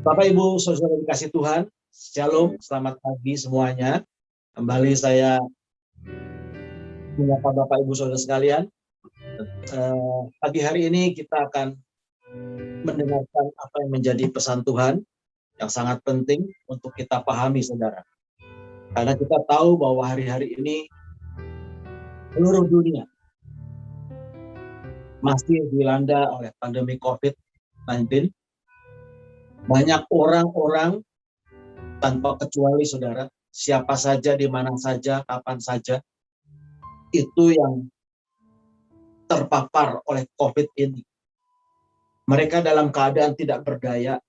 Bapak Ibu Saudara dikasih Tuhan, Shalom, selamat pagi semuanya. Kembali saya menyapa Bapak Ibu Saudara sekalian. Pagi hari ini kita akan mendengarkan apa yang menjadi pesan Tuhan yang sangat penting untuk kita pahami, saudara. Karena kita tahu bahwa hari-hari ini seluruh dunia masih dilanda oleh pandemi COVID-19. Banyak orang-orang tanpa kecuali, saudara, siapa saja, di mana saja, kapan saja, itu yang terpapar oleh COVID ini. Mereka dalam keadaan tidak berdaya,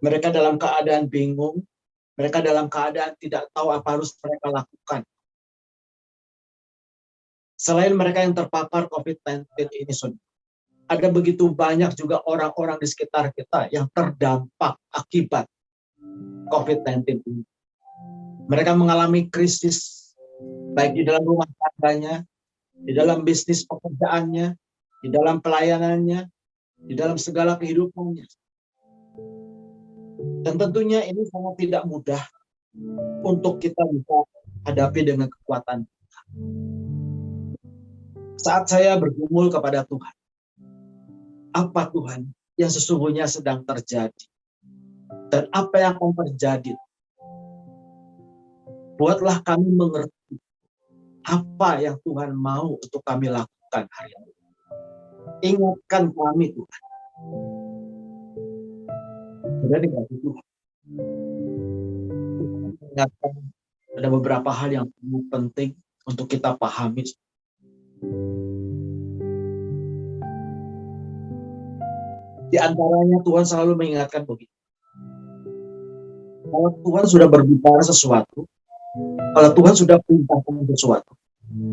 mereka dalam keadaan bingung, mereka dalam keadaan tidak tahu apa harus mereka lakukan. Selain mereka yang terpapar COVID-19 ini, saudara, ada begitu banyak juga orang-orang di sekitar kita yang terdampak akibat COVID-19 ini. Mereka mengalami krisis, baik di dalam rumah tangganya, di dalam bisnis pekerjaannya, di dalam pelayanannya, di dalam segala kehidupannya. Dan tentunya ini sangat tidak mudah untuk kita bisa hadapi dengan kekuatan kita. Saat saya bergumul kepada Tuhan, apa Tuhan yang sesungguhnya sedang terjadi? Dan apa yang akan terjadi? Buatlah kami mengerti apa yang Tuhan mau untuk kami lakukan hari ini. Ingatkan kami, Tuhan. Sudah dikasih Tuhan. Ingatkan ada beberapa hal yang penting untuk kita pahami. Di antaranya Tuhan selalu mengingatkan begitu. Kalau Tuhan sudah berbicara sesuatu, kalau Tuhan sudah perintahkan sesuatu,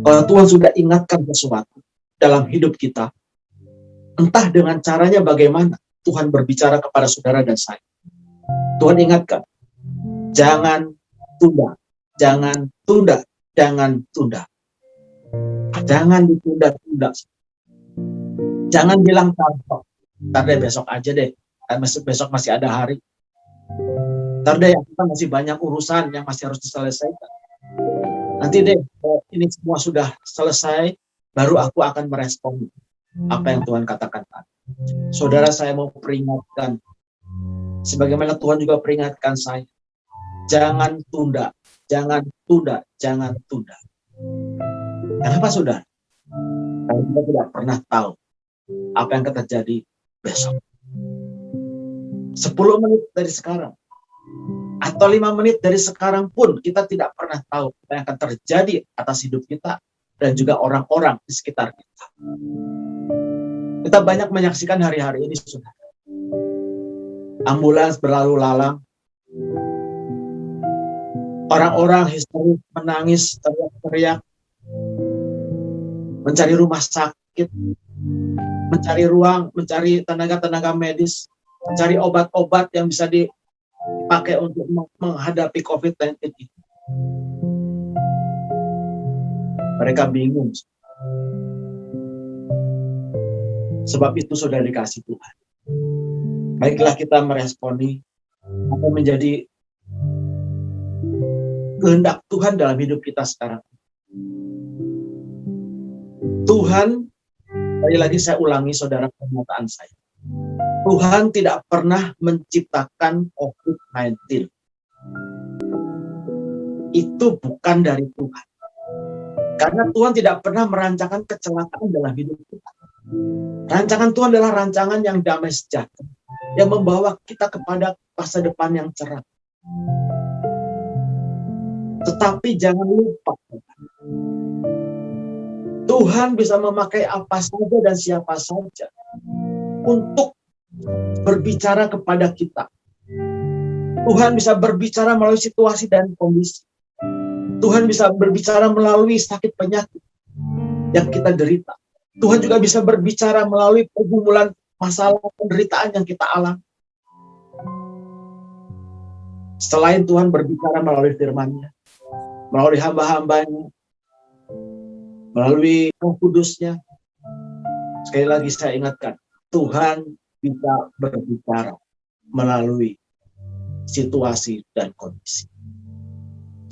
kalau Tuhan sudah ingatkan sesuatu dalam hidup kita, entah dengan caranya bagaimana Tuhan berbicara kepada saudara dan saya. Tuhan ingatkan, jangan tunda, jangan tunda, jangan tunda. Jangan ditunda-tunda. Jangan bilang ntar deh, besok aja deh. Besok masih ada hari. Ntar deh, kita masih banyak urusan yang masih harus diselesaikan. Nanti deh, ini semua sudah selesai, baru aku akan merespon apa yang Tuhan katakan. Saudara, saya mau peringatkan, sebagaimana Tuhan juga peringatkan saya, jangan tunda, jangan tunda, jangan tunda. Kenapa, saudara? Karena kita tidak pernah tahu apa yang akan terjadi besok. 10 menit dari sekarang, atau 5 menit dari sekarang pun, kita tidak pernah tahu apa yang akan terjadi atas hidup kita, dan juga orang-orang di sekitar kita. Kita banyak menyaksikan hari-hari ini, saudara. Ambulans berlalu lalang, orang-orang histeris, menangis, teriak-teriak, mencari rumah sakit, mencari ruang, mencari tenaga-tenaga medis, mencari obat-obat yang bisa dipakai untuk menghadapi COVID-19 ini. Mereka bingung. Sebab itu, saudara dikasih Tuhan, baiklah kita meresponi apa menjadi kehendak Tuhan dalam hidup kita sekarang. Tuhan, sekali lagi saya ulangi, saudara, pernyataan saya. Tuhan tidak pernah menciptakan COVID-19. Itu bukan dari Tuhan. Karena Tuhan tidak pernah merancangkan kecelakaan dalam hidup kita. Rancangan Tuhan adalah rancangan yang damai sejahtera, yang membawa kita kepada masa depan yang cerah. Tetapi jangan lupa, Tuhan bisa memakai apa saja dan siapa saja untuk berbicara kepada kita. Tuhan bisa berbicara melalui situasi dan kondisi. Tuhan bisa berbicara melalui sakit penyakit yang kita derita. Tuhan juga bisa berbicara melalui pergumulan, masalah, penderitaan yang kita alami. Selain Tuhan berbicara melalui firman-Nya, melalui hamba-hambanya, melalui Roh Kudus-Nya, sekali lagi saya ingatkan, Tuhan bisa berbicara melalui situasi dan kondisi.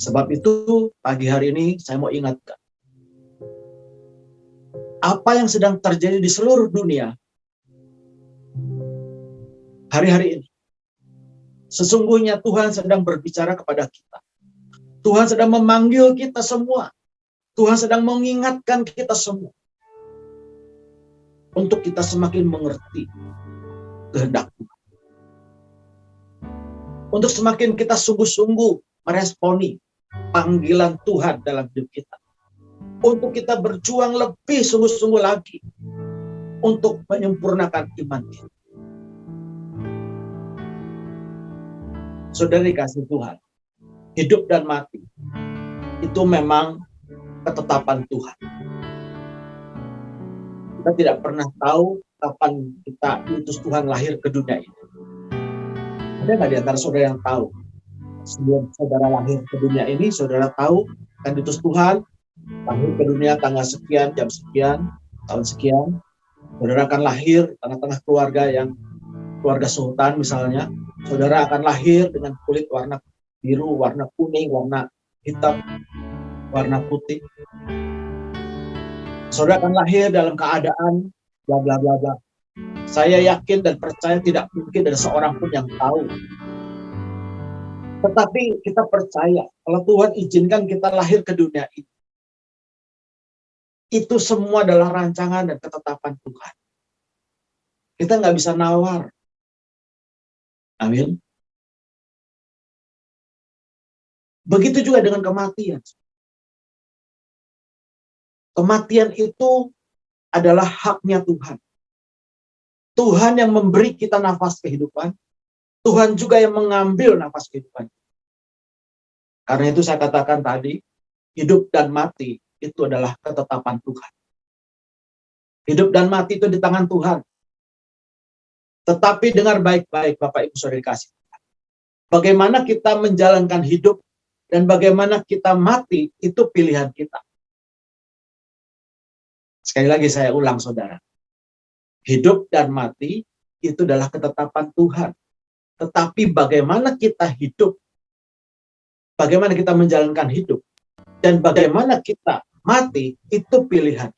Sebab itu pagi hari ini saya mau ingatkan, apa yang sedang terjadi di seluruh dunia hari-hari ini, sesungguhnya Tuhan sedang berbicara kepada kita. Tuhan sedang memanggil kita semua. Tuhan sedang mengingatkan kita semua untuk kita semakin mengerti kehendak Tuhan. Untuk semakin kita sungguh-sungguh meresponi panggilan Tuhan dalam hidup kita. Untuk kita berjuang lebih sungguh-sungguh lagi untuk menyempurnakan iman kita. Saudara dikasih Tuhan, hidup dan mati itu memang ketetapan Tuhan. Kita tidak pernah tahu kapan kita diutus Tuhan lahir ke dunia ini. Ada nggak di antara saudara yang tahu? Sebelum saudara lahir ke dunia ini, saudara tahu kan diutus Tuhan, lahir ke dunia tanggal sekian, jam sekian, tahun sekian. Saudara akan lahir di tengah-tengah keluarga sultan misalnya. Saudara akan lahir dengan kulit warna biru, warna kuning, warna hitam, warna putih. Saudara akan lahir dalam keadaan bla bla bla bla. Saya yakin dan percaya tidak mungkin ada seorang pun yang tahu. Tetapi kita percaya kalau Tuhan izinkan kita lahir ke dunia ini, itu semua adalah rancangan dan ketetapan Tuhan. Kita nggak bisa nawar. Amin. Begitu juga dengan kematian. Kematian itu adalah haknya Tuhan. Tuhan yang memberi kita nafas kehidupan. Tuhan juga yang mengambil nafas kehidupan. Karena itu saya katakan tadi, hidup dan mati itu adalah ketetapan Tuhan. Hidup dan mati itu di tangan Tuhan. Tetapi dengar baik-baik Bapak Ibu Saudara dikasih Tuhan. Bagaimana kita menjalankan hidup dan bagaimana kita mati itu pilihan kita. Sekali lagi saya ulang saudara. Hidup dan mati itu adalah ketetapan Tuhan. Tetapi bagaimana kita hidup, bagaimana kita menjalankan hidup, dan bagaimana kita mati, itu pilihan.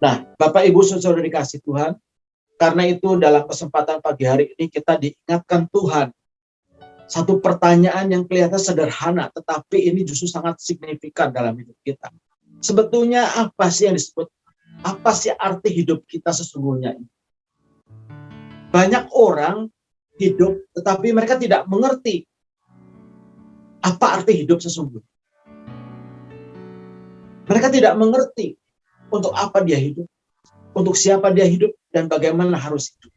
Nah, Bapak Ibu Saudara dikasih Tuhan, karena itu dalam kesempatan pagi hari ini kita diingatkan Tuhan. Satu pertanyaan yang kelihatan sederhana, tetapi ini justru sangat signifikan dalam hidup kita. Sebetulnya apa sih yang disebut, apa sih arti hidup kita sesungguhnya ini? Banyak orang hidup, tetapi mereka tidak mengerti apa arti hidup sesungguhnya. Mereka tidak mengerti untuk apa dia hidup, untuk siapa dia hidup, dan bagaimana harus hidup.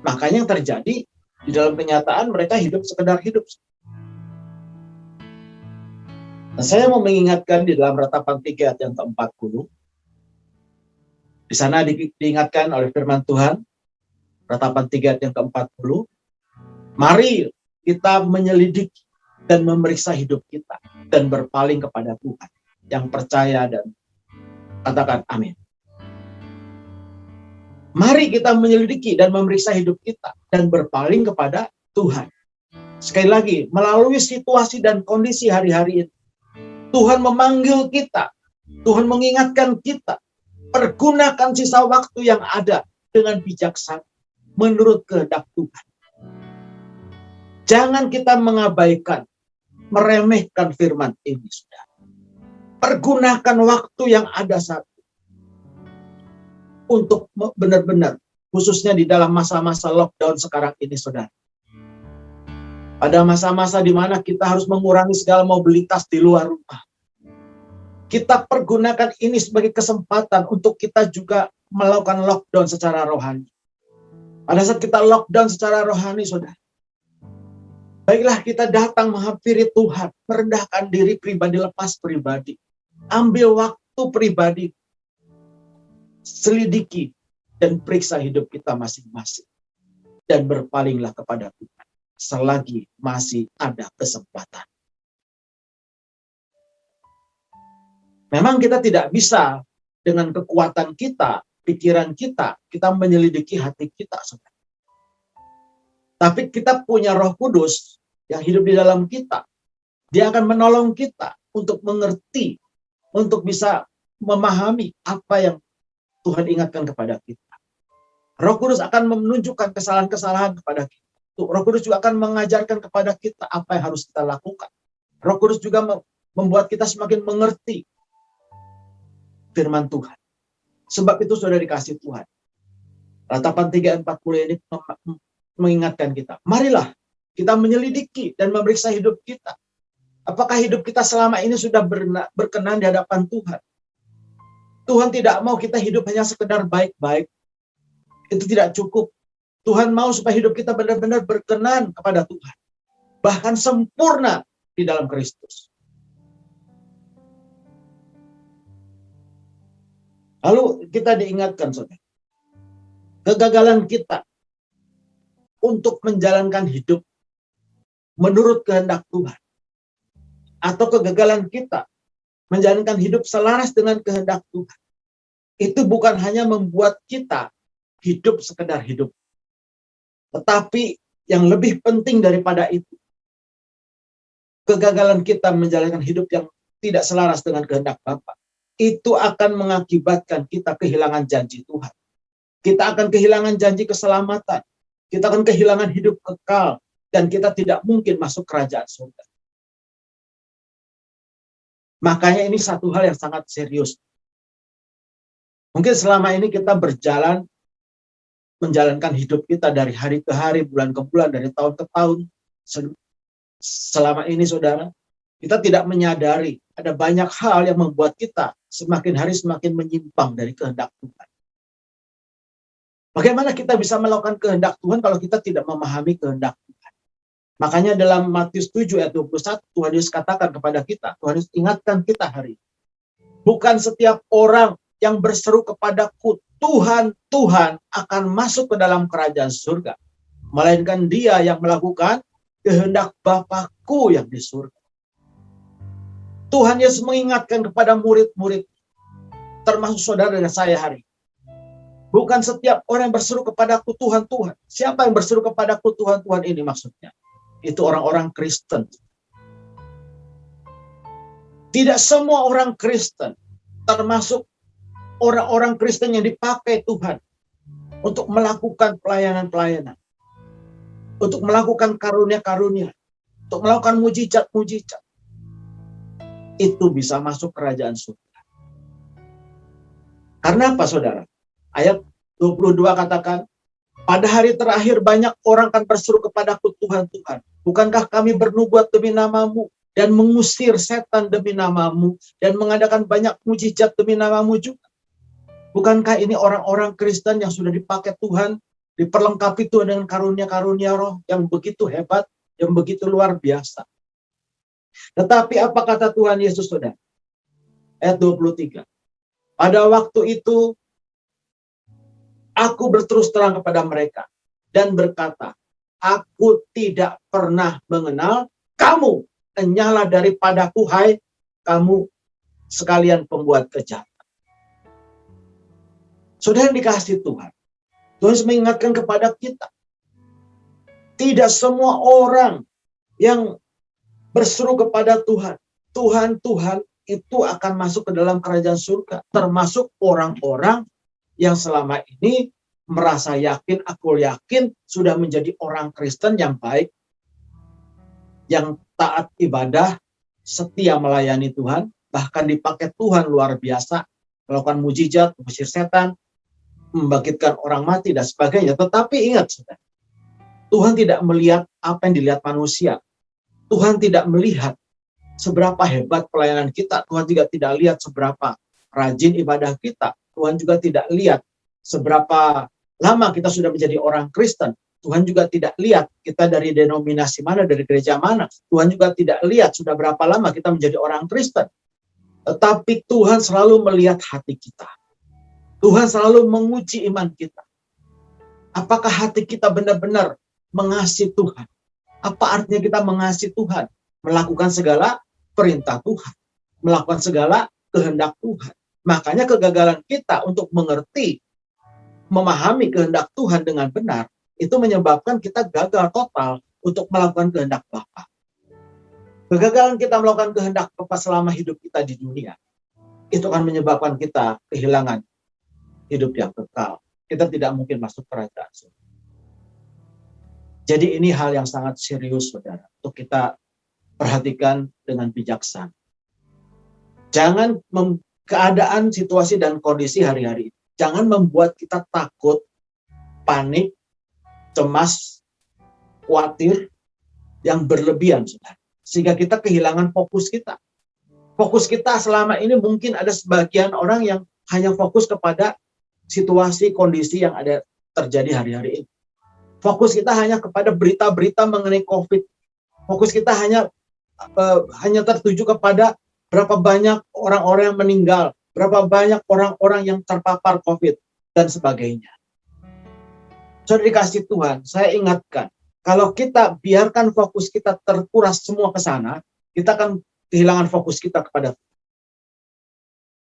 Makanya yang terjadi, di dalam kenyataan mereka hidup sekedar hidup. Nah, saya mau mengingatkan di dalam Ratapan 3 ayat yang ke-40. Di sana diingatkan oleh firman Tuhan, Ratapan 3 ayat yang ke-40. Mari kita menyelidiki dan memeriksa hidup kita dan berpaling kepada Tuhan yang percaya dan katakan amin. Mari kita menyelidiki dan memeriksa hidup kita dan berpaling kepada Tuhan. Sekali lagi, melalui situasi dan kondisi hari-hari ini, Tuhan memanggil kita, Tuhan mengingatkan kita, pergunakan sisa waktu yang ada dengan bijaksana, menurut kehendak Tuhan. Jangan kita mengabaikan, meremehkan firman ini, saudara. Pergunakan waktu yang ada saat ini untuk benar-benar, khususnya di dalam masa-masa lockdown sekarang ini, saudara. Pada masa-masa di mana kita harus mengurangi segala mobilitas di luar rumah. Kita pergunakan ini sebagai kesempatan untuk kita juga melakukan lockdown secara rohani. Pada saat kita lockdown secara rohani, saudara, baiklah kita datang menghampiri Tuhan, merendahkan diri pribadi, lepas pribadi. Ambil waktu pribadi, selidiki dan periksa hidup kita masing-masing. Dan berpalinglah kepada Tuhan selagi masih ada kesempatan. Memang kita tidak bisa dengan kekuatan kita pikiran kita, kita menyelidiki hati kita. Saudara. Tapi kita punya Roh Kudus yang hidup di dalam kita. Dia akan menolong kita untuk mengerti, untuk bisa memahami apa yang Tuhan ingatkan kepada kita. Roh Kudus akan menunjukkan kesalahan-kesalahan kepada kita. Roh Kudus juga akan mengajarkan kepada kita apa yang harus kita lakukan. Roh Kudus juga membuat kita semakin mengerti firman Tuhan. Sebab itu sudah dikasih Tuhan. Ratapan 3:40 ini mengingatkan kita. Marilah kita menyelidiki dan memeriksa hidup kita. Apakah hidup kita selama ini sudah berkenan di hadapan Tuhan? Tuhan tidak mau kita hidup hanya sekedar baik-baik. Itu tidak cukup. Tuhan mau supaya hidup kita benar-benar berkenan kepada Tuhan. Bahkan sempurna di dalam Kristus. Lalu kita diingatkan, saudara. Kegagalan kita untuk menjalankan hidup menurut kehendak Tuhan. Atau kegagalan kita menjalankan hidup selaras dengan kehendak Tuhan. Itu bukan hanya membuat kita hidup sekedar hidup. Tetapi yang lebih penting daripada itu, kegagalan kita menjalankan hidup yang tidak selaras dengan kehendak Bapa, itu akan mengakibatkan kita kehilangan janji Tuhan. Kita akan kehilangan janji keselamatan. Kita akan kehilangan hidup kekal. Dan kita tidak mungkin masuk kerajaan surga. Makanya ini satu hal yang sangat serius. Mungkin selama ini kita berjalan, menjalankan hidup kita dari hari ke hari, bulan ke bulan, dari tahun ke tahun. Selama ini, saudara, kita tidak menyadari ada banyak hal yang membuat kita semakin hari semakin menyimpang dari kehendak Tuhan. Bagaimana kita bisa melakukan kehendak Tuhan kalau kita tidak memahami kehendak Tuhan? Makanya dalam Matius 7 ayat 21, Tuhan Yesus katakan kepada kita, Tuhan Yesus ingatkan kita hari ini. Bukan setiap orang yang berseru kepadaku, Tuhan, Tuhan, akan masuk ke dalam kerajaan surga. Melainkan dia yang melakukan kehendak Bapa-Ku yang di surga. Tuhan Yesus mengingatkan kepada murid-murid, termasuk saudara dan saya hari. Bukan setiap orang yang berseru kepadaku, Tuhan, Tuhan. Siapa yang berseru kepadaku, Tuhan, Tuhan ini maksudnya? Itu orang-orang Kristen. Tidak semua orang Kristen, termasuk orang-orang Kristen yang dipakai Tuhan untuk melakukan pelayanan-pelayanan, untuk melakukan karunia-karunia, untuk melakukan mujizat-mujizat, itu bisa masuk kerajaan surga. Karena apa, saudara? Ayat 22 katakan, pada hari terakhir banyak orang akan berseru kepadaku, Tuhan, Tuhan. Bukankah kami bernubuat demi namamu dan mengusir setan demi namamu dan mengadakan banyak mujizat demi namamu juga? Bukankah ini orang-orang Kristen yang sudah dipakai Tuhan, diperlengkapi Tuhan dengan karunia-karunia roh yang begitu hebat, yang begitu luar biasa. Tetapi apa kata Tuhan Yesus, saudara? Ayat 23. Pada waktu itu, aku berterus terang kepada mereka dan berkata, aku tidak pernah mengenal kamu. Enyahlah daripadaku, hai kamu sekalian pembuat kejahatan. Saudara yang dikasihi Tuhan, Tuhan mengingatkan kepada kita, tidak semua orang yang berseru kepada Tuhan, Tuhan, Tuhan, itu akan masuk ke dalam kerajaan surga. Termasuk orang-orang yang selama ini merasa yakin, aku yakin sudah menjadi orang Kristen yang baik, yang taat ibadah, setia melayani Tuhan, bahkan dipakai Tuhan luar biasa, melakukan mujizat, mengusir setan, membangkitkan orang mati, dan sebagainya. Tetapi ingat, saudara, Tuhan tidak melihat apa yang dilihat manusia. Tuhan tidak melihat seberapa hebat pelayanan kita. Tuhan juga tidak lihat seberapa rajin ibadah kita. Tuhan juga tidak lihat seberapa lama kita sudah menjadi orang Kristen. Tuhan juga tidak lihat kita dari denominasi mana, dari gereja mana. Tuhan juga tidak lihat sudah berapa lama kita menjadi orang Kristen. Tetapi Tuhan selalu melihat hati kita. Tuhan selalu menguji iman kita. Apakah hati kita benar-benar mengasihi Tuhan? Apa artinya kita mengasihi Tuhan? Melakukan segala perintah Tuhan. Melakukan segala kehendak Tuhan. Makanya kegagalan kita untuk mengerti memahami kehendak Tuhan dengan benar, itu menyebabkan kita gagal total untuk melakukan kehendak Bapa. Kegagalan kita melakukan kehendak Bapa selama hidup kita di dunia, itu akan menyebabkan kita kehilangan hidup yang kekal. Kita tidak mungkin masuk kerajaan surga. Jadi ini hal yang sangat serius, saudara, untuk kita perhatikan dengan bijaksana. Jangan keadaan, situasi, dan kondisi hari-hari ini, jangan membuat kita takut, panik, cemas, khawatir, yang berlebihan, saudara. Sehingga kita kehilangan fokus kita. Fokus kita selama ini mungkin ada sebagian orang yang hanya fokus kepada situasi, kondisi yang ada terjadi hari-hari ini. Fokus kita hanya kepada berita-berita mengenai COVID. Fokus kita hanya tertuju kepada berapa banyak orang-orang yang meninggal, berapa banyak orang-orang yang terpapar COVID, dan sebagainya. Saudara dikasih Tuhan, saya ingatkan, kalau kita biarkan fokus kita terkuras semua ke sana, kita akan kehilangan fokus kita kepada Tuhan.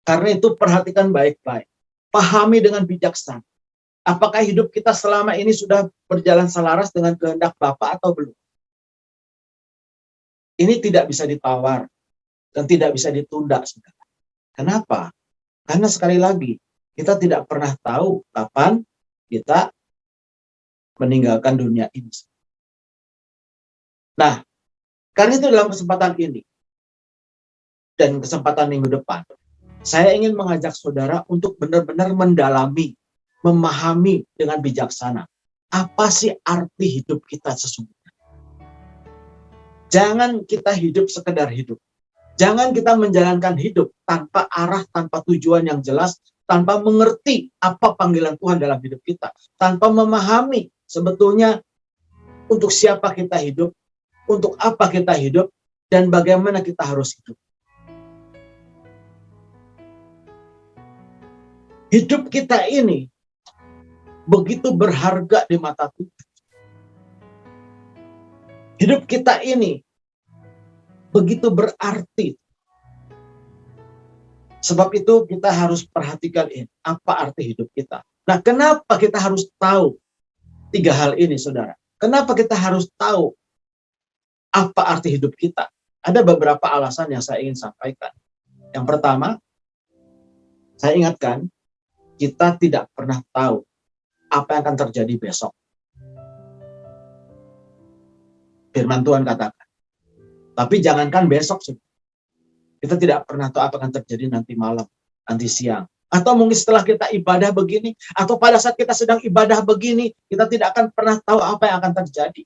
Karena itu perhatikan baik-baik. Pahami dengan bijaksana. Apakah hidup kita selama ini sudah berjalan selaras dengan kehendak Bapa atau belum? Ini tidak bisa ditawar dan tidak bisa ditunda, saudara. Kenapa? Karena sekali lagi, kita tidak pernah tahu kapan kita meninggalkan dunia ini. Nah, karena itu dalam kesempatan ini dan kesempatan minggu depan, saya ingin mengajak saudara untuk benar-benar mendalami, memahami dengan bijaksana. Apa sih arti hidup kita sesungguhnya? Jangan kita hidup sekedar hidup. Jangan kita menjalankan hidup tanpa arah, tanpa tujuan yang jelas, tanpa mengerti apa panggilan Tuhan dalam hidup kita. Tanpa memahami sebetulnya untuk siapa kita hidup, untuk apa kita hidup, dan bagaimana kita harus hidup. Hidup kita ini begitu berharga di mata Tuhan. Hidup kita ini begitu berarti. Sebab itu kita harus perhatikan ini, apa arti hidup kita. Nah, kenapa kita harus tahu 3 hal ini, saudara? Kenapa kita harus tahu apa arti hidup kita? Ada beberapa alasan yang saya ingin sampaikan. Yang pertama, saya ingatkan, kita tidak pernah tahu apa yang akan terjadi besok. Firman Tuhan katakan. Tapi jangankan besok, kita tidak pernah tahu apa yang akan terjadi nanti malam, nanti siang. Atau mungkin setelah kita ibadah begini, atau pada saat kita sedang ibadah begini, kita tidak akan pernah tahu apa yang akan terjadi.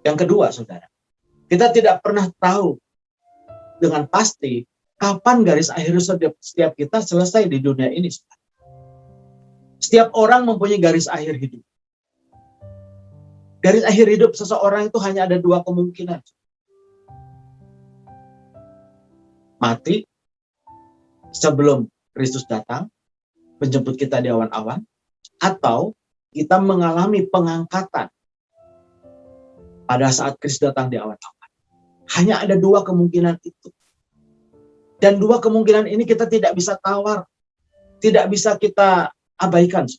Yang kedua, saudara, kita tidak pernah tahu dengan pasti kapan garis akhir setiap kita selesai di dunia ini. Setiap orang mempunyai garis akhir hidup. Garis akhir hidup seseorang itu hanya ada 2 kemungkinan. Mati sebelum Kristus datang, menjemput kita di awan-awan, atau kita mengalami pengangkatan pada saat Kristus datang di awan-awan. Hanya ada 2 kemungkinan itu. Dan 2 kemungkinan ini kita tidak bisa tawar. Tidak bisa kita abaikan.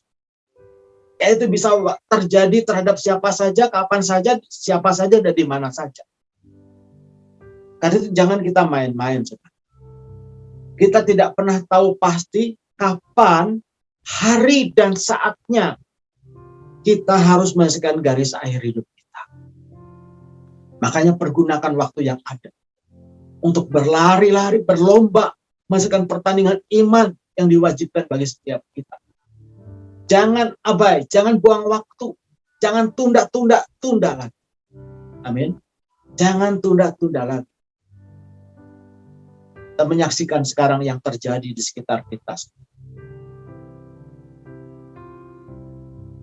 Yaitu bisa terjadi terhadap siapa saja, kapan saja, siapa saja, dan di mana saja. Karena itu jangan kita main-main. Kita tidak pernah tahu pasti kapan, hari dan saatnya kita harus menyelesaikan garis akhir hidup kita. Makanya pergunakan waktu yang ada untuk berlari-lari, berlomba, menyelesaikan pertandingan iman yang diwajibkan bagi setiap kita. Jangan abai, jangan buang waktu, jangan tunda lagi. Amin. Jangan tunda lagi. Kita menyaksikan sekarang yang terjadi di sekitar kita.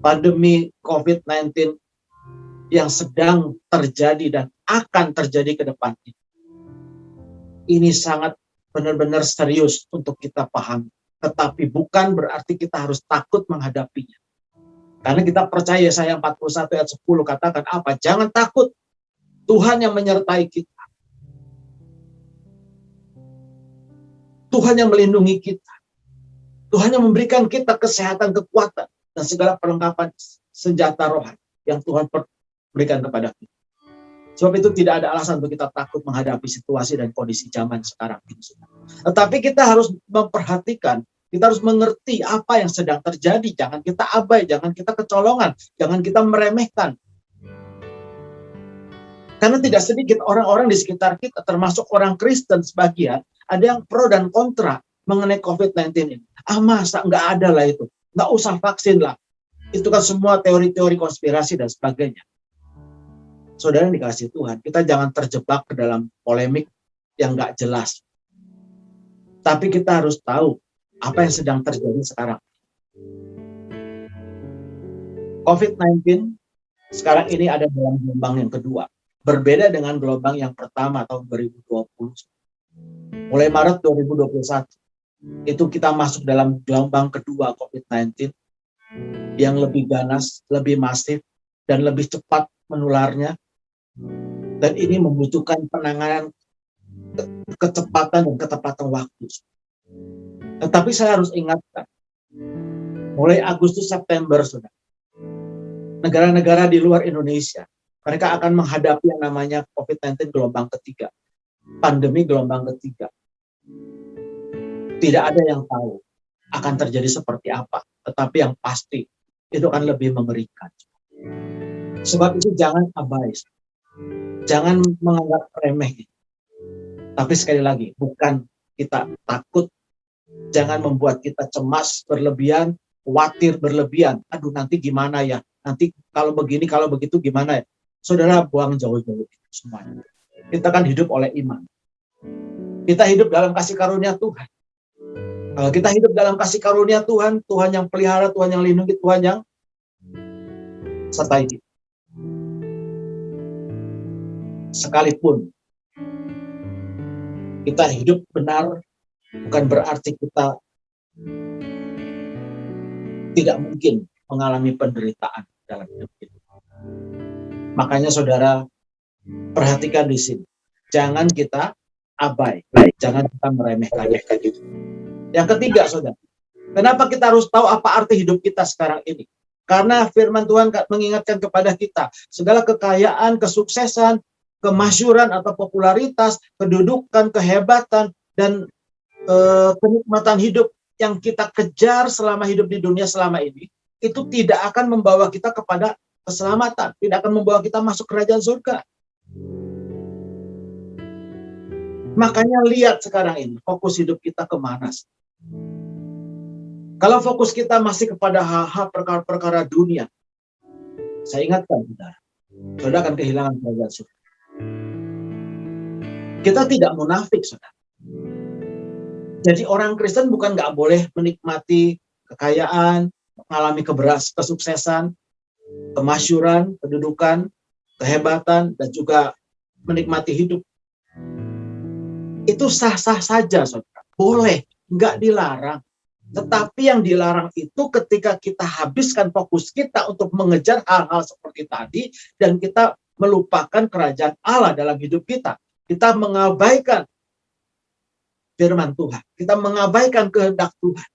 Pandemi COVID-19 yang sedang terjadi dan akan terjadi ke depan ini. Ini sangat benar-benar serius untuk kita pahami. Tetapi bukan berarti kita harus takut menghadapinya. Karena kita percaya Yesaya 41 ayat 10 katakan apa? Jangan takut. Tuhan yang menyertai kita. Tuhan yang melindungi kita. Tuhan yang memberikan kita kesehatan, kekuatan, dan segala perlengkapan senjata rohani yang Tuhan berikan kepada kita. Sebab itu tidak ada alasan untuk kita takut menghadapi situasi dan kondisi zaman sekarang ini. Tetapi kita harus memperhatikan, kita harus mengerti apa yang sedang terjadi. Jangan kita abai, jangan kita kecolongan, jangan kita meremehkan. Karena tidak sedikit orang-orang di sekitar kita, termasuk orang Kristen sebagian, ada yang pro dan kontra mengenai COVID-19 ini. Masa nggak ada lah itu, nggak usah vaksin lah. Itu kan semua teori-teori konspirasi dan sebagainya. Saudara yang dikasihi Tuhan, kita jangan terjebak ke dalam polemik yang nggak jelas. Tapi kita harus tahu apa yang sedang terjadi sekarang. COVID-19 sekarang ini ada dalam gelombang yang kedua. Berbeda dengan gelombang yang pertama tahun 2020. Mulai Maret 2021, itu kita masuk dalam gelombang kedua COVID-19 yang lebih ganas, lebih masif, dan lebih cepat menularnya. Dan ini membutuhkan penanganan kecepatan dan ketepatan waktu. Tetapi saya harus ingatkan, mulai Agustus September sudah, negara-negara di luar Indonesia, mereka akan menghadapi yang namanya COVID-19 gelombang ketiga, pandemi gelombang ketiga. Tidak ada yang tahu akan terjadi seperti apa, tetapi yang pasti itu akan lebih mengerikan. Sebab itu jangan abai, jangan menganggap remeh. Tapi sekali lagi, bukan kita takut, jangan membuat kita cemas berlebihan, khawatir berlebihan. Aduh, nanti gimana ya? Nanti kalau begini, kalau begitu gimana ya? Saudara, buang jauh-jauh itu semuanya. Kita kan hidup oleh iman. Kita hidup dalam kasih karunia Tuhan. Kalau kita hidup dalam kasih karunia Tuhan, Tuhan yang pelihara, Tuhan yang lindungi, Tuhan yang sertai kita. Sekalipun kita hidup benar, bukan berarti kita tidak mungkin mengalami penderitaan dalam hidup kita. Makanya saudara, perhatikan di sini. Jangan kita abai, jangan kita meremehkan. Yang ketiga, saudara, kenapa kita harus tahu apa arti hidup kita sekarang ini? Karena firman Tuhan mengingatkan kepada kita, segala kekayaan, kesuksesan, kemasyhuran atau popularitas, kedudukan, kehebatan, dan kenikmatan hidup yang kita kejar selama hidup di dunia selama ini, itu tidak akan membawa kita kepada keselamatan, tidak akan membawa kita masuk kerajaan surga. Makanya lihat sekarang ini, fokus hidup kita kemana? Kalau fokus kita masih kepada hal-hal perkara-perkara dunia, saya ingatkan saudara akan kehilangan kerajaan surga. Kita tidak munafik, saudara. Jadi orang Kristen bukan nggak boleh menikmati kekayaan, mengalami kesuksesan, kemasyhuran, kedudukan, kehebatan, dan juga menikmati hidup. Itu sah-sah saja, saudara. Boleh, nggak dilarang. Tetapi yang dilarang itu ketika kita habiskan fokus kita untuk mengejar hal-hal seperti tadi, dan kita melupakan kerajaan Allah dalam hidup kita. Kita mengabaikan firman Tuhan. Kita mengabaikan kehendak Tuhan.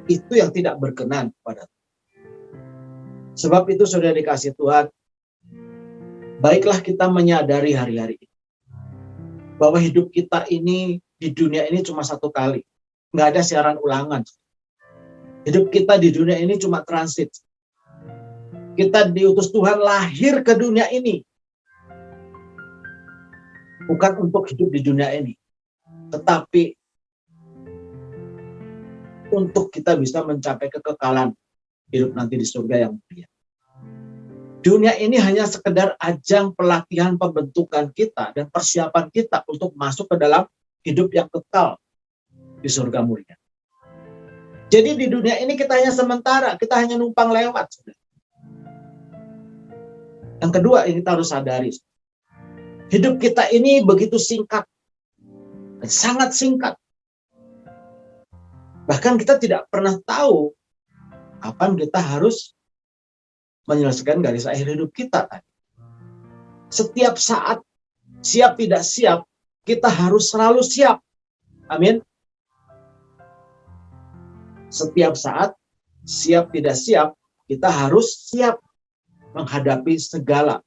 Itu yang tidak berkenan kepada Tuhan. Sebab itu saudara dikasih Tuhan, baiklah kita menyadari hari-hari ini bahwa hidup kita ini di dunia ini cuma satu kali. Nggak ada siaran ulangan. Hidup kita di dunia ini cuma transit. Kita diutus Tuhan lahir ke dunia ini. Bukan untuk hidup di dunia ini. Tetapi untuk kita bisa mencapai kekekalan hidup nanti di surga yang mulia. Dunia ini hanya sekedar ajang pelatihan pembentukan kita dan persiapan kita untuk masuk ke dalam hidup yang kekal di surga mulia. Jadi di dunia ini kita hanya sementara, kita hanya numpang lewat. Yang kedua, ini kita harus sadari, hidup kita ini begitu singkat, sangat singkat. Bahkan kita tidak pernah tahu kapan kita harus menyelesaikan garis akhir hidup kita. Setiap saat, siap tidak siap, kita harus selalu siap. Amin. Setiap saat, siap tidak siap, kita harus siap menghadapi segala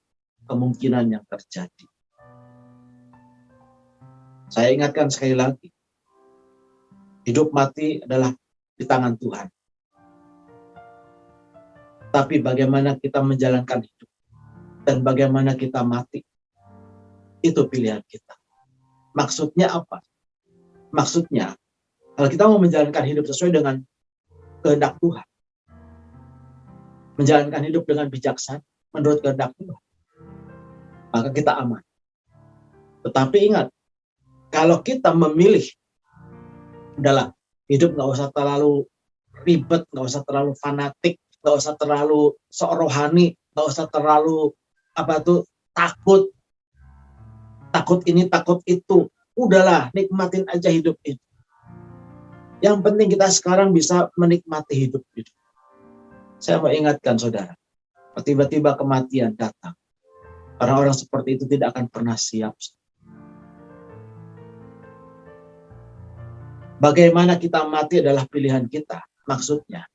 kemungkinan yang terjadi. Saya ingatkan sekali lagi, hidup mati adalah di tangan Tuhan. Tapi bagaimana kita menjalankan hidup dan bagaimana kita mati, itu pilihan kita. Maksudnya apa? Maksudnya, kalau kita mau menjalankan hidup sesuai dengan kehendak Tuhan, menjalankan hidup dengan bijaksana menurut kehendak Tuhan, maka kita aman. Tetapi ingat, kalau kita memilih adalah hidup nggak usah terlalu ribet, nggak usah terlalu fanatik, nggak usah terlalu sok rohani, nggak usah terlalu takut ini, takut itu. Udahlah, nikmatin aja hidup itu. Yang penting kita sekarang bisa menikmati hidup itu. Saya mau ingatkan saudara, tiba-tiba kematian datang. Orang-orang seperti itu tidak akan pernah siap. Bagaimana kita mati adalah pilihan kita. Maksudnya,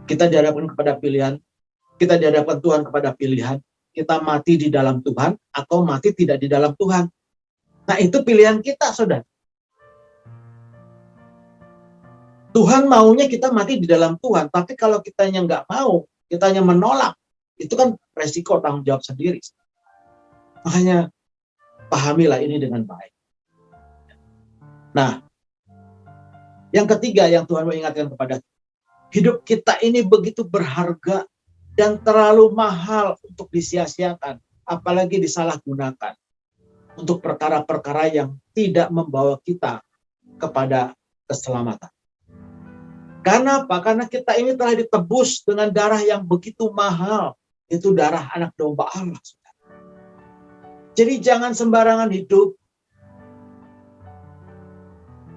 kita dihadapkan kepada pilihan, kita dihadapkan Tuhan kepada pilihan, kita mati di dalam Tuhan atau mati tidak di dalam Tuhan. Nah, itu pilihan kita, saudara. Tuhan maunya kita mati di dalam Tuhan, tapi kalau kitanya nggak mau, kitanya menolak, itu kan resiko tanggung jawab sendiri. Makanya pahamilah ini dengan baik. Nah, yang ketiga yang Tuhan mau ingatkan kepada kita, hidup kita ini begitu berharga dan terlalu mahal untuk disia-siakan, apalagi disalahgunakan untuk perkara-perkara yang tidak membawa kita kepada keselamatan. Karena apa? Karena kita ini telah ditebus dengan darah yang begitu mahal. Itu darah anak domba Allah. Jadi jangan sembarangan hidup.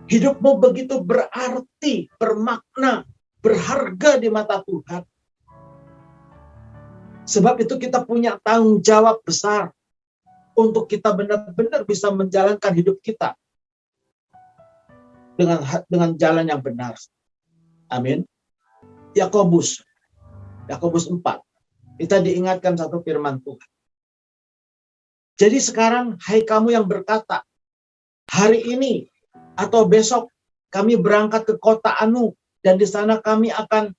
Hidupmu begitu berarti, bermakna, berharga di mata Tuhan. Sebab itu kita punya tanggung jawab besar untuk kita benar-benar bisa menjalankan hidup kita dengan jalan yang benar. Amin. Yakobus 4. Kita diingatkan satu firman Tuhan. Jadi sekarang, hai kamu yang berkata, hari ini atau besok kami berangkat ke kota Anu dan di sana kami akan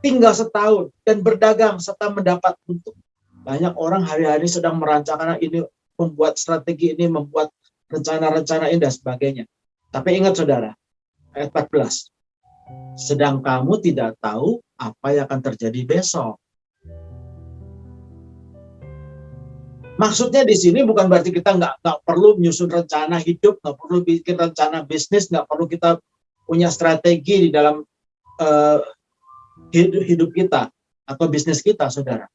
tinggal setahun dan berdagang serta mendapat untung. Banyak orang hari-hari sedang merancangkan ini, membuat strategi ini, membuat rencana-rencana ini dan sebagainya. Tapi ingat saudara, ayat 14. Sedang kamu tidak tahu apa yang akan terjadi besok. Maksudnya di sini bukan berarti kita nggak perlu menyusun rencana hidup, nggak perlu bikin rencana bisnis, nggak perlu kita punya strategi di dalam hidup kita atau bisnis kita, saudara.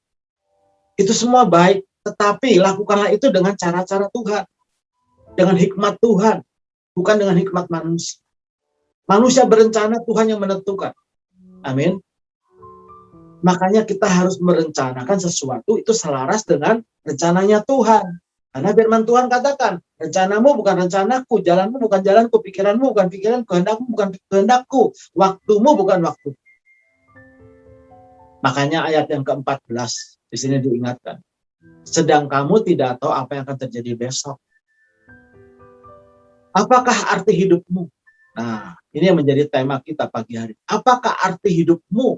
Itu semua baik, tetapi lakukanlah itu dengan cara-cara Tuhan, dengan hikmat Tuhan, bukan dengan hikmat manusia. Manusia berencana, Tuhan yang menentukan. Amin. Makanya kita harus merencanakan sesuatu itu selaras dengan rencananya Tuhan. Karena firman Tuhan katakan, rencanamu bukan rencanaku, jalanmu bukan jalanku, pikiranmu bukan pikiranku, kehendakmu bukan kehendakku, waktumu bukan waktu. Makanya ayat yang ke-14 di sini diingatkan. Sedang kamu tidak tahu apa yang akan terjadi besok. Apakah arti hidupmu? Nah, ini yang menjadi tema kita pagi hari. Apakah arti hidupmu?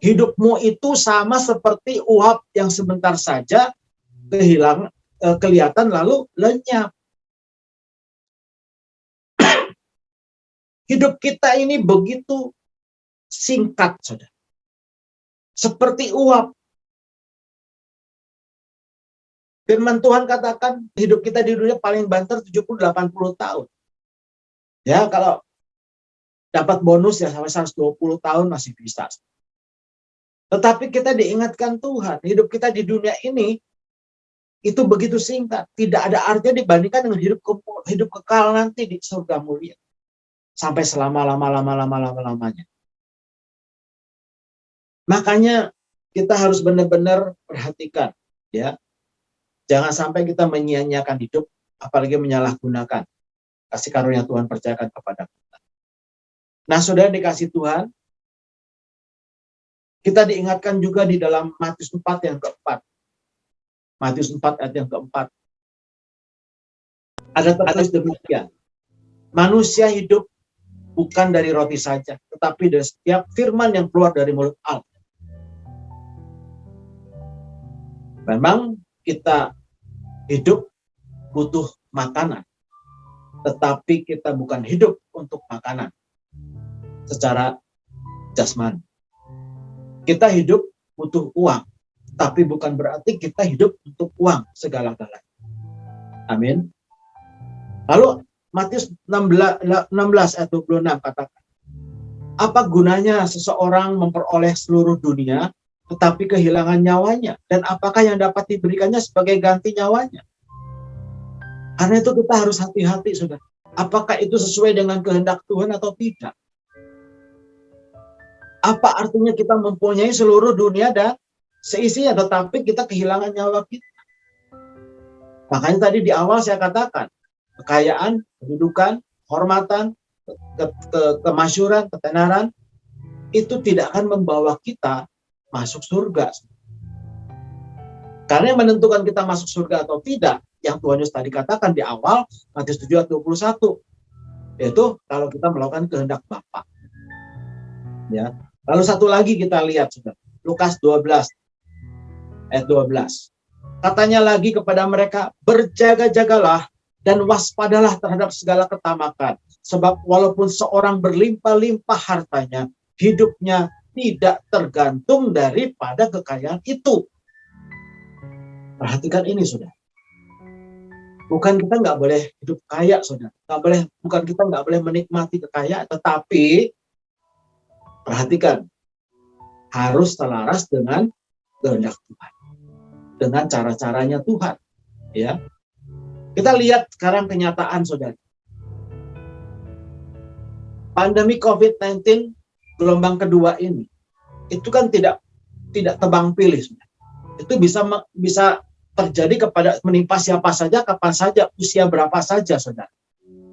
Hidupmu itu sama seperti uap yang sebentar saja kelihatan lalu lenyap. Hidup kita ini begitu singkat, saudara. Seperti uap. Firman Tuhan katakan hidup kita di dunia paling banter 70-80 tahun. Ya, kalau dapat bonus ya sampai 120 tahun masih bisa. Tetapi kita diingatkan Tuhan, hidup kita di dunia ini itu begitu singkat, tidak ada artinya dibandingkan dengan hidup kekal nanti di surga mulia. Sampai selama-lamanya. Makanya kita harus benar-benar perhatikan, ya. Jangan sampai kita menyia-nyiakan hidup, apalagi menyalahgunakan. kasih karunia Tuhan percayakan kepada kita. Nah, saudara dikasih Tuhan, kita diingatkan juga di dalam Matius 4 yang keempat. Matius 4 ayat yang keempat. Ada tertulis demikian. Manusia hidup bukan dari roti saja, tetapi dari setiap firman yang keluar dari mulut Allah. Memang kita hidup butuh makanan, tetapi kita bukan hidup untuk makanan secara jasmani. Kita hidup butuh uang, tapi bukan berarti kita hidup untuk uang segala-galanya. Amin. Lalu Matius 16 ayat 26 katakan, apa gunanya seseorang memperoleh seluruh dunia tetapi kehilangan nyawanya? Dan apakah yang dapat diberikannya sebagai ganti nyawanya? Karena itu kita harus hati-hati, saudara. Apakah itu sesuai dengan kehendak Tuhan atau tidak? Apa artinya kita mempunyai seluruh dunia dan seisinya, tetapi kita kehilangan nyawa kita? Makanya tadi di awal saya katakan, kekayaan, kedudukan, kehormatan, kemasyhuran, ketenaran, itu tidak akan membawa kita masuk surga. Karena yang menentukan kita masuk surga atau tidak, yang Tuhan Yesus tadi katakan di awal, Matius 7 ayat 21, yaitu kalau kita melakukan kehendak Bapa. Ya. Lalu satu lagi kita lihat, saudara, Lukas 12 ayat 12. Katanya lagi kepada mereka, berjaga-jagalah dan waspadalah terhadap segala ketamakan. Sebab walaupun seorang berlimpah-limpah hartanya, hidupnya tidak tergantung daripada kekayaan itu. Perhatikan ini, saudara. Bukan kita nggak boleh hidup kaya, saudara. Bukan kita nggak boleh menikmati kekayaan, tetapi perhatikan, harus selaras dengan kehendak Tuhan, dengan cara-caranya Tuhan. Ya, kita lihat sekarang kenyataan, saudara. Pandemi COVID-19 gelombang kedua ini, itu kan tidak tebang pilih, saudara. Itu bisa terjadi menimpa siapa saja, kapan saja, usia berapa saja, saudara.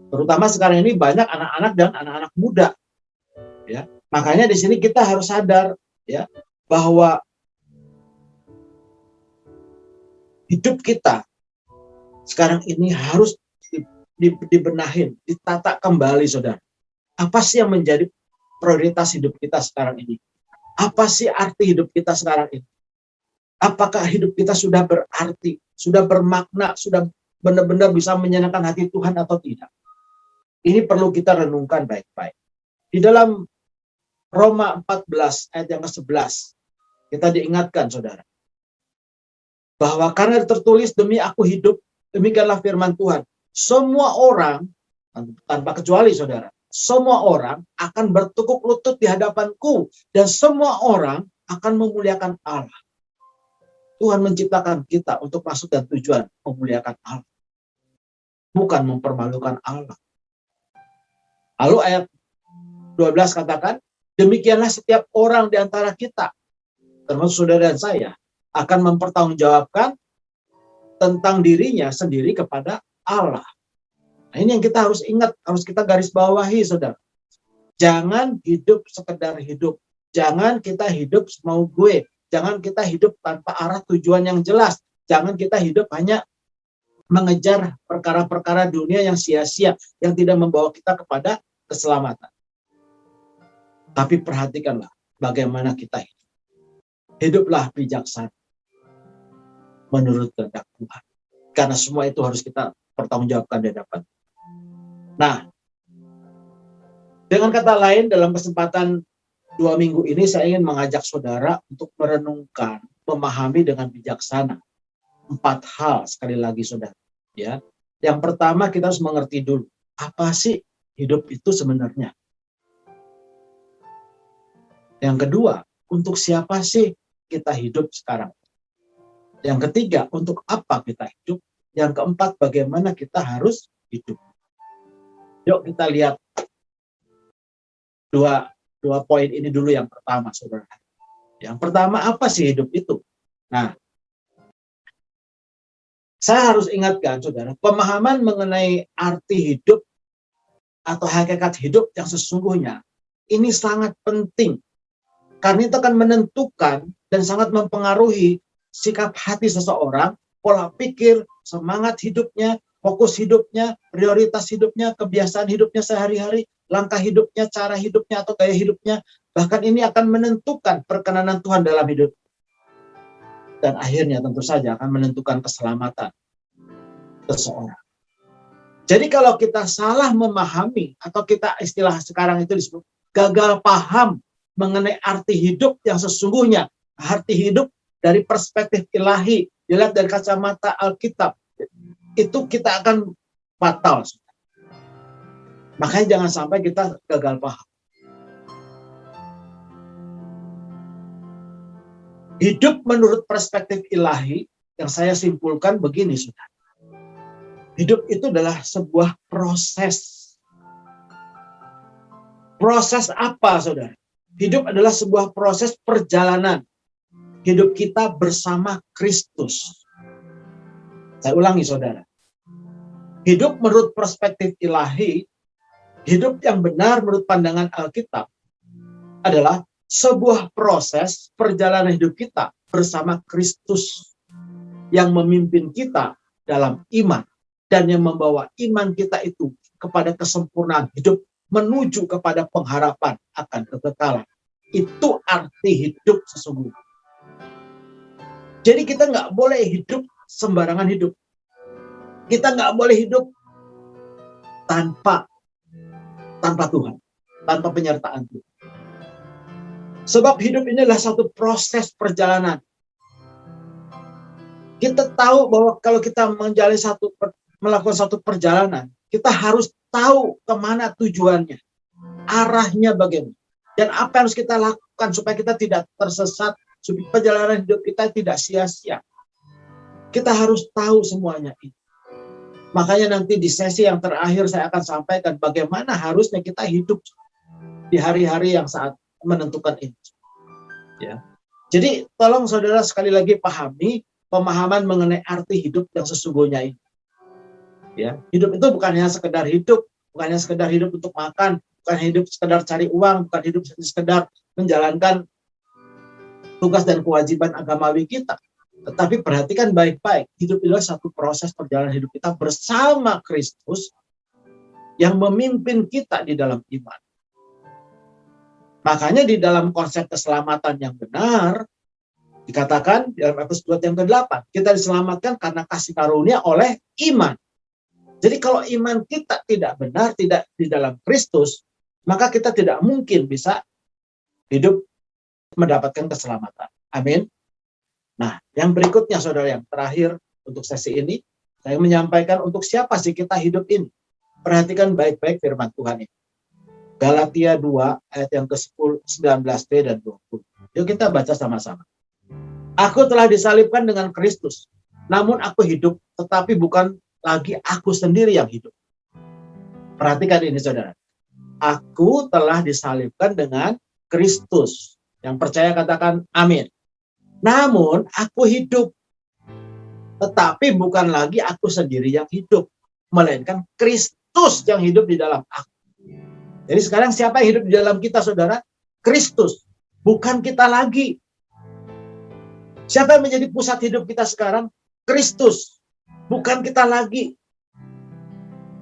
Terutama sekarang ini banyak anak-anak dan anak-anak muda. Ya, makanya di sini kita harus sadar, ya, bahwa hidup kita sekarang ini harus dibenahin, ditata kembali, saudara. Apa sih yang menjadi prioritas hidup kita sekarang ini? Apa sih arti hidup kita sekarang ini? Apakah hidup kita sudah berarti, sudah bermakna, sudah benar-benar bisa menyenangkan hati Tuhan atau tidak? Ini perlu kita renungkan baik-baik. Di dalam Roma 14 ayat yang ke-11, kita diingatkan, saudara, bahwa karena tertulis, demi aku hidup, demikianlah firman Tuhan. Semua orang, tanpa kecuali, saudara, semua orang akan bertekuk lutut di hadapanku, dan semua orang akan memuliakan Allah. Tuhan menciptakan kita untuk maksud dan tujuan memuliakan Allah, bukan mempermalukan Allah. Lalu ayat 12 katakan, demikianlah setiap orang di antara kita, termasuk saudara dan saya, akan mempertanggungjawabkan tentang dirinya sendiri kepada Allah. Nah, ini yang kita harus ingat, harus kita garis bawahi, saudara. Jangan hidup sekedar hidup. Jangan kita hidup semau gue. Jangan kita hidup tanpa arah tujuan yang jelas. Jangan kita hidup hanya mengejar perkara-perkara dunia yang sia-sia, yang tidak membawa kita kepada keselamatan. Tapi perhatikanlah bagaimana kita hidup. Hiduplah bijaksana menurut kehendak Tuhan. Karena semua itu harus kita pertanggungjawabkan di hadapan. Nah, dengan kata lain, dalam kesempatan 2 minggu ini saya ingin mengajak saudara untuk merenungkan, memahami dengan bijaksana 4 hal, sekali lagi, saudara. Ya, yang pertama kita harus mengerti dulu, apa sih hidup itu sebenarnya? Yang kedua, untuk siapa sih kita hidup sekarang? Yang ketiga, untuk apa kita hidup? Yang keempat, bagaimana kita harus hidup? Yuk kita lihat dua poin ini dulu. Yang pertama, saudara. Yang pertama, apa sih hidup itu? Nah, saya harus ingatkan, saudara, pemahaman mengenai arti hidup atau hakikat hidup yang sesungguhnya, ini sangat penting. Karena itu akan menentukan dan sangat mempengaruhi sikap hati seseorang, pola pikir, semangat hidupnya, fokus hidupnya, prioritas hidupnya, kebiasaan hidupnya sehari-hari, langkah hidupnya, cara hidupnya, atau gaya hidupnya. Bahkan ini akan menentukan perkenanan Tuhan dalam hidup. Dan akhirnya tentu saja akan menentukan keselamatan seseorang. Jadi kalau kita salah memahami, atau kita istilah sekarang itu disebut gagal paham mengenai arti hidup yang sesungguhnya, arti hidup dari perspektif ilahi, dilihat dari kacamata Alkitab, itu kita akan fatal. Makanya jangan sampai kita gagal paham. Hidup menurut perspektif ilahi, yang saya simpulkan begini, saudara. Hidup itu adalah sebuah proses. Proses apa, saudara? Hidup adalah sebuah proses perjalanan. Hidup kita bersama Kristus. Saya ulangi, saudara. Hidup menurut perspektif ilahi, hidup yang benar menurut pandangan Alkitab, adalah sebuah proses perjalanan hidup kita bersama Kristus yang memimpin kita dalam iman. Dan yang membawa iman kita itu kepada kesempurnaan hidup, menuju kepada pengharapan akan kekekalan. Itu arti hidup sesungguhnya. Jadi kita nggak boleh hidup sembarangan hidup. Kita nggak boleh hidup tanpa Tuhan, tanpa penyertaan Tuhan. Sebab hidup ini adalah satu proses perjalanan. Kita tahu bahwa kalau kita melakukan satu perjalanan, kita harus tahu kemana tujuannya, arahnya bagaimana, dan apa yang harus kita lakukan supaya kita tidak tersesat, supaya perjalanan hidup kita tidak sia-sia. Kita harus tahu semuanya itu. Makanya nanti di sesi yang terakhir saya akan sampaikan bagaimana harusnya kita hidup di hari-hari yang saat menentukan ini. Ya. Jadi tolong saudara sekali lagi pahami pemahaman mengenai arti hidup yang sesungguhnya ini. Ya, hidup itu bukan hanya sekedar hidup, bukan hanya sekedar hidup untuk makan, bukan hidup sekedar cari uang, bukan hidup sekedar menjalankan tugas dan kewajiban agamawi kita. Tetapi perhatikan baik-baik, hidup itu adalah satu proses perjalanan hidup kita bersama Kristus yang memimpin kita di dalam iman. Makanya di dalam konsep keselamatan yang benar, dikatakan di dalam Efesus 2 yang ke-8, kita diselamatkan karena kasih karunia oleh iman. Jadi kalau iman kita tidak benar, tidak di dalam Kristus, maka kita tidak mungkin bisa hidup mendapatkan keselamatan. Amin. Nah, yang berikutnya saudara, yang terakhir untuk sesi ini, saya menyampaikan untuk siapa sih kita hidup ini. Perhatikan baik-baik firman Tuhan ini. Galatia 2 ayat yang ke-10, 19b dan 20. Yuk kita baca sama-sama. Aku telah disalibkan dengan Kristus, namun aku hidup, tetapi bukan lagi aku sendiri yang hidup. Perhatikan ini saudara. Aku telah disalibkan dengan Kristus. Yang percaya katakan amin. Namun aku hidup. Tetapi bukan lagi aku sendiri yang hidup. Melainkan Kristus yang hidup di dalam aku. Jadi sekarang siapa yang hidup di dalam kita saudara? Kristus. Bukan kita lagi. Siapa yang menjadi pusat hidup kita sekarang? Kristus. Bukan kita lagi.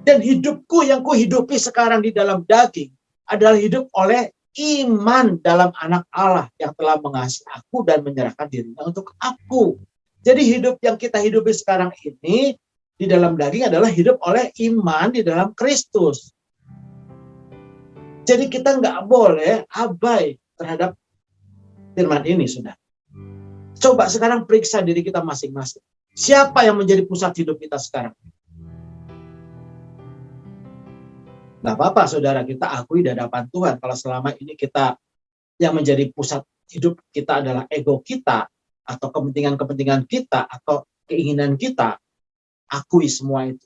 Dan hidupku yang kuhidupi sekarang di dalam daging adalah hidup oleh iman dalam anak Allah yang telah mengasihi aku dan menyerahkan dirinya untuk aku. Jadi hidup yang kita hidupi sekarang ini di dalam daging adalah hidup oleh iman di dalam Kristus. Jadi kita nggak boleh abai terhadap firman ini, sudah. Coba sekarang periksa diri kita masing-masing. Siapa yang menjadi pusat hidup kita sekarang? Nggak apa-apa saudara, kita akui di hadapan Tuhan kalau selama ini kita yang menjadi pusat hidup kita adalah ego kita atau kepentingan-kepentingan kita atau keinginan kita. Akui semua itu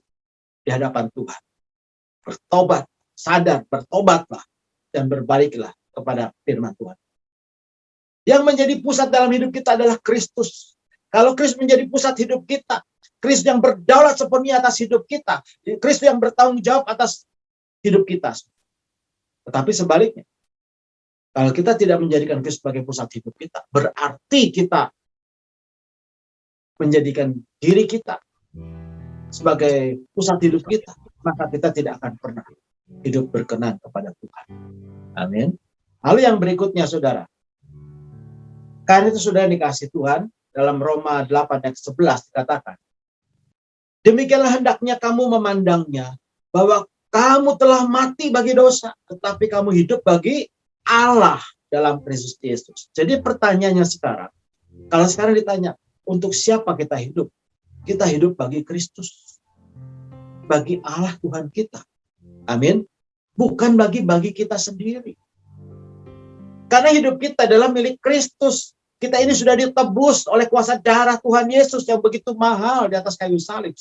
di hadapan Tuhan. Bertobat, sadar, bertobatlah dan berbaliklah kepada firman Tuhan. Yang menjadi pusat dalam hidup kita adalah Kristus. Kalau Kristus menjadi pusat hidup kita, Kristus yang berdaulat sepenuhnya atas hidup kita, Kristus yang bertanggung jawab atas hidup kita. Tetapi sebaliknya, kalau kita tidak menjadikan Kristus sebagai pusat hidup kita, berarti kita menjadikan diri kita sebagai pusat hidup kita, maka kita tidak akan pernah hidup berkenan kepada Tuhan. Amin. Lalu yang berikutnya, saudara, karena itu sudah dikasih Tuhan, dalam Roma 8 ayat 11 dikatakan, demikianlah hendaknya kamu memandangnya, bahwa kamu telah mati bagi dosa, tetapi kamu hidup bagi Allah dalam Kristus Yesus. Jadi pertanyaannya sekarang, kalau sekarang ditanya, untuk siapa kita hidup? Kita hidup bagi Kristus, bagi Allah Tuhan kita. Amin. Bukan bagi kita sendiri. Karena hidup kita adalah milik Kristus. Kita ini sudah ditebus oleh kuasa darah Tuhan Yesus yang begitu mahal di atas kayu salib.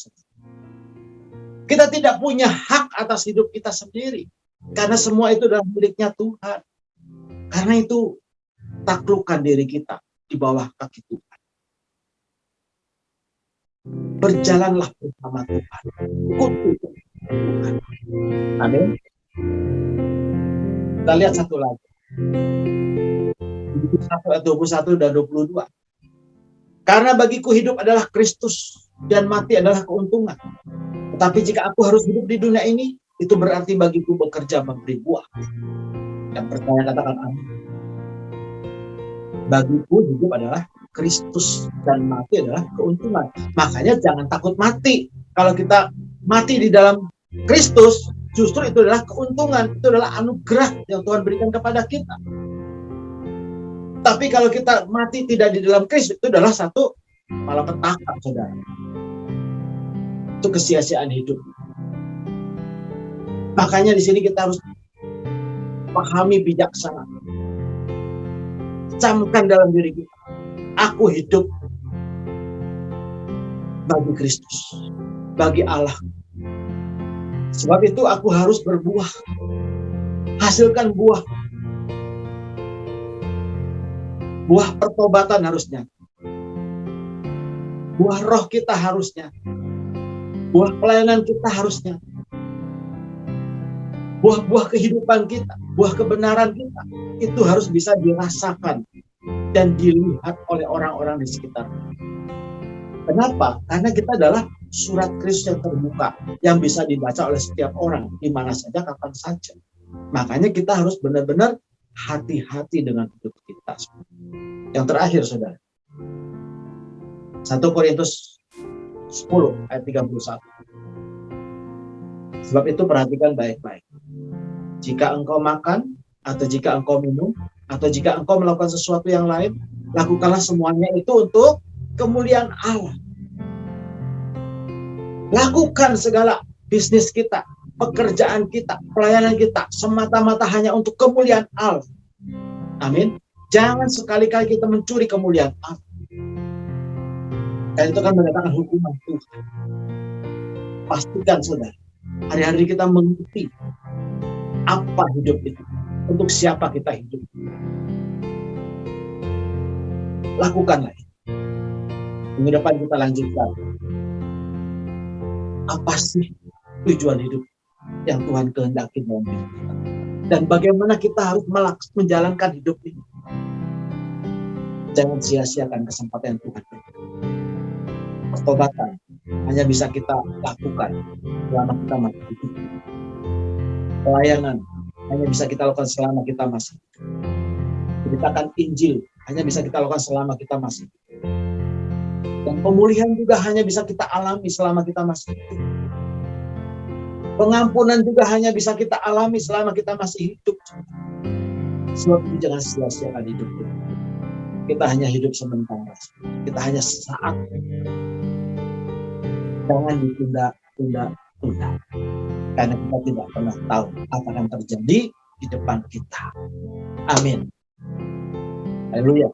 Kita tidak punya hak atas hidup kita sendiri. Karena semua itu adalah miliknya Tuhan. Karena itu taklukkan diri kita di bawah kaki Tuhan. Berjalanlah bersama Tuhan. Ikuti Tuhan. Amin. Kita lihat satu lagi. 21 dan 22. Karena bagiku hidup adalah Kristus dan mati adalah keuntungan. Tetapi jika aku harus hidup di dunia ini, itu berarti bagiku bekerja memberi buah. Yang percaya katakan amin. Bagiku hidup adalah Kristus dan mati adalah keuntungan. Makanya jangan takut mati. Kalau kita mati di dalam Kristus, justru itu adalah keuntungan. Itu adalah anugerah yang Tuhan berikan kepada kita. Tapi kalau kita mati tidak di dalam Kristus, itu adalah satu malapetaka, saudara. Itu kesia-siaan hidup. Makanya di sini kita harus pahami bijaksana. Camkan dalam diri kita. Aku hidup bagi Kristus, bagi Allah. Sebab itu aku harus berbuah. Hasilkan buah. Buah pertobatan harusnya. Buah roh kita harusnya. Buah pelayanan kita harusnya. Buah-buah kehidupan kita, buah kebenaran kita, itu harus bisa dirasakan dan dilihat oleh orang-orang di sekitar. Kenapa? Karena kita adalah surat Kristus yang terbuka, yang bisa dibaca oleh setiap orang, di mana saja, kapan saja. Makanya kita harus benar-benar hati-hati dengan hidup kita. Yang terakhir, saudara. 1 Korintus 10 ayat 31. Sebab itu perhatikan baik-baik. Jika engkau makan, atau jika engkau minum, atau jika engkau melakukan sesuatu yang lain, lakukanlah semuanya itu untuk kemuliaan Allah. Lakukan segala bisnis kita, pekerjaan kita, pelayanan kita, semata-mata hanya untuk kemuliaan Allah. Amin. Jangan sekali-kali kita mencuri kemuliaan Allah. Dan itu kan mendatangkan hukuman Tuhan. Pastikan, saudara, hari-hari kita mengerti apa hidup itu, untuk siapa kita hidup. Lakukanlah. Minggu depan kita lanjutkan. Apa sih tujuan hidup yang Tuhan kehendaki dalam hidup kita? Dan bagaimana kita harus menjalankan hidup ini? Jangan sia-siakan kesempatan yang Tuhan berikan. Pertobatan hanya bisa kita lakukan selama kita masih hidup. Pelayanan hanya bisa kita lakukan selama kita masih hidup. Beritakan Injil hanya bisa kita lakukan selama kita masih hidup. Dan pemulihan juga hanya bisa kita alami selama kita masih hidup. Pengampunan juga hanya bisa kita alami selama kita masih hidup. Sebab itu jangan sia-siakan hidup kita. Kita hanya hidup sementara. Kita hanya sesaat. Jangan ditunda-tunda. Karena kita tidak pernah tahu apa yang terjadi di depan kita. Amin. Haleluya.